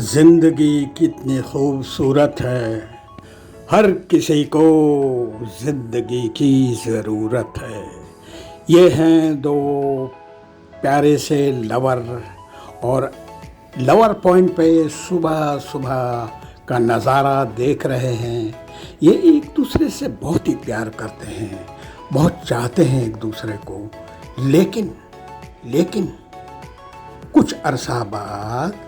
जिंदगी कितनी खूबसूरत है। हर किसी को जिंदगी की ज़रूरत है। ये हैं दो प्यारे से लवर और लवर पॉइंट पे सुबह सुबह का नज़ारा देख रहे हैं। ये एक दूसरे से बहुत ही प्यार करते हैं, बहुत चाहते हैं एक दूसरे को। लेकिन कुछ अरसा बाद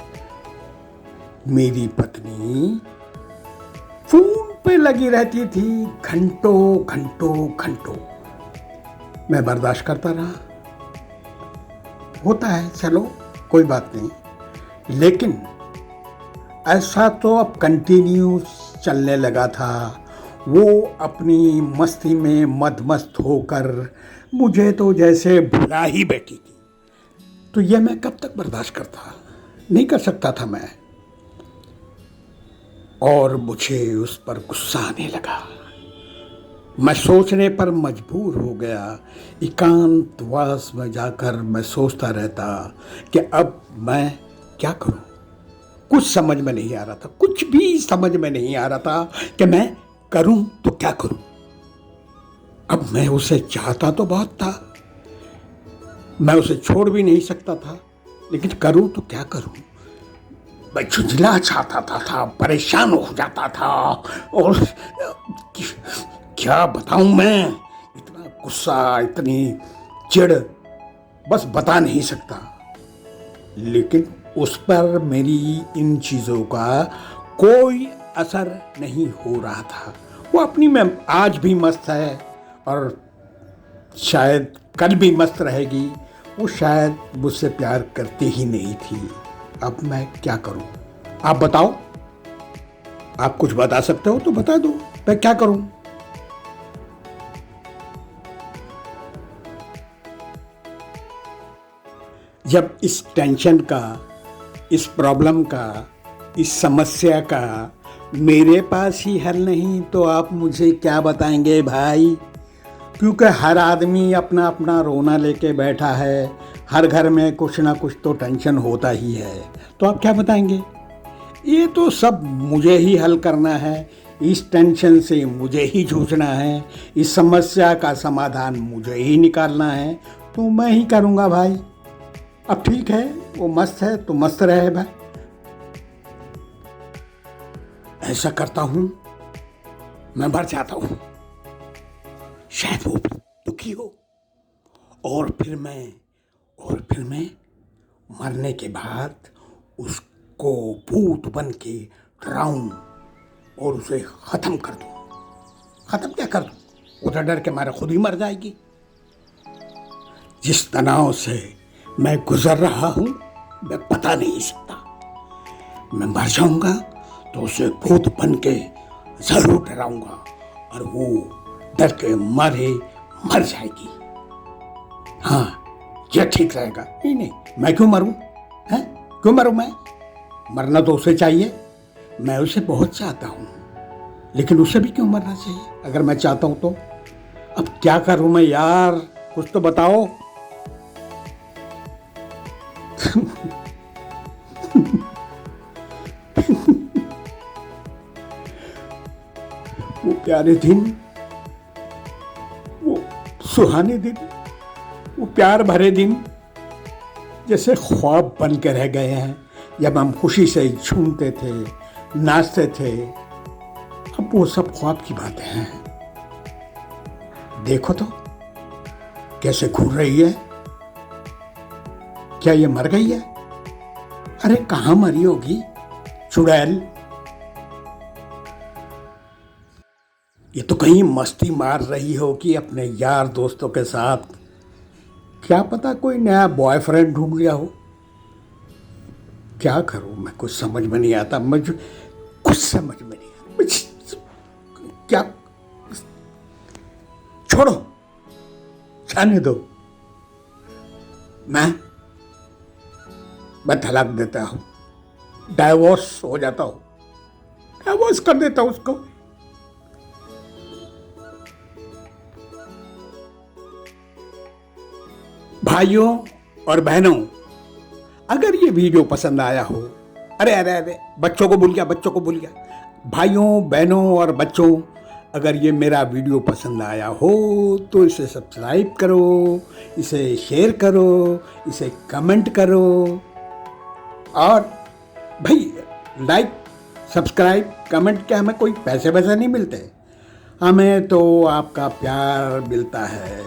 मेरी पत्नी फोन पे लगी रहती थी घंटों घंटों घंटों। मैं बर्दाश्त करता रहा, होता है, चलो कोई बात नहीं। लेकिन ऐसा तो अब कंटिन्यू चलने लगा था। वो अपनी मस्ती में मदमस्त होकर मुझे तो जैसे भुला ही बैठी थी। तो ये मैं कब तक बर्दाश्त करता, नहीं कर सकता था मैं। और मुझे उस पर गुस्सा आने लगा। मैं सोचने पर मजबूर हो गया। एकांतवास में जाकर मैं सोचता रहता कि अब मैं क्या करूं। कुछ समझ में नहीं आ रहा था, कुछ भी समझ में नहीं आ रहा था कि मैं करूं तो क्या करूं। अब मैं उसे चाहता तो बहुत था, मैं उसे छोड़ भी नहीं सकता था, लेकिन करूं तो क्या करूं। मैं झुंझला चाहता था, परेशान हो जाता था। और क्या बताऊं मैं, इतना गुस्सा, इतनी चिढ़, बस बता नहीं सकता। लेकिन उस पर मेरी इन चीज़ों का कोई असर नहीं हो रहा था। वो अपनी में आज भी मस्त है और शायद कल भी मस्त रहेगी। वो शायद मुझसे प्यार करती ही नहीं थी। अब मैं क्या करूं, आप बताओ। आप कुछ बता सकते हो तो बता दो, मैं क्या करूं। जब इस टेंशन का, इस प्रॉब्लम का, इस समस्या का मेरे पास ही हल नहीं तो आप मुझे क्या बताएंगे भाई। क्योंकि हर आदमी अपना अपना रोना लेके बैठा है। हर घर में कुछ ना कुछ तो टेंशन होता ही है। तो आप क्या बताएंगे। ये तो सब मुझे ही हल करना है। इस टेंशन से मुझे ही जूझना है। इस समस्या का समाधान मुझे ही निकालना है। तो मैं ही करूँगा भाई। अब ठीक है, वो मस्त है तो मस्त रहे भाई। ऐसा करता हूँ, मैं मर जाता हूँ, शायद वो दुखी हो। और फिर मैं मरने के बाद उसको भूत बन के डराऊं और उसे ख़त्म कर दूं। ख़त्म क्या कर दूं, वो तो डर के मारे खुद ही मर जाएगी। जिस तनाव से मैं गुजर रहा हूँ मैं बता नहीं सकता। मैं मर जाऊंगा तो उसे भूत बन के ज़रूर डराऊंगा और वो डर के मारे मर जाएगी। हाँ, यह ठीक रहेगा। नहीं, मैं क्यों मरूं, हैं? क्यों मरूं मैं? मरना तो उसे चाहिए। मैं उसे बहुत चाहता हूँ, लेकिन उसे भी क्यों मरना चाहिए अगर मैं चाहता हूँ तो। अब क्या करूँ मैं यार, कुछ तो बताओ। वो प्यारे दिन, वो सुहाने दिन, वो प्यार भरे दिन जैसे ख्वाब बन के रह गए हैं। जब हम खुशी से झूमते थे, नाचते थे, अब वो सब ख्वाब की बातें हैं। देखो तो कैसे घूर रही है। क्या ये मर गई है? अरे कहाँ मरी होगी चुड़ैल। ये तो कहीं मस्ती मार रही होगी अपने यार दोस्तों के साथ। क्या पता कोई नया बॉयफ्रेंड ढूंढ लिया हो। क्या करूं मैं, कुछ समझ में नहीं आता। मुझे कुछ समझ में नहीं आता। क्या, छोड़ो, जाने दो। मैं तलाक देता हूं, डाइवोर्स हो जाता हूं, डाइवोर्स कर देता हूं उसको। भाइयों और बहनों, अगर ये वीडियो पसंद आया हो अरे अरे अरे, बच्चों को भूल गया, बच्चों को भूल गया। भाइयों बहनों और बच्चों, अगर ये मेरा वीडियो पसंद आया हो तो इसे सब्सक्राइब करो, इसे शेयर करो, इसे कमेंट करो, और भाई लाइक सब्सक्राइब कमेंट के हमें कोई पैसे वैसे नहीं मिलते, हमें तो आपका प्यार मिलता है।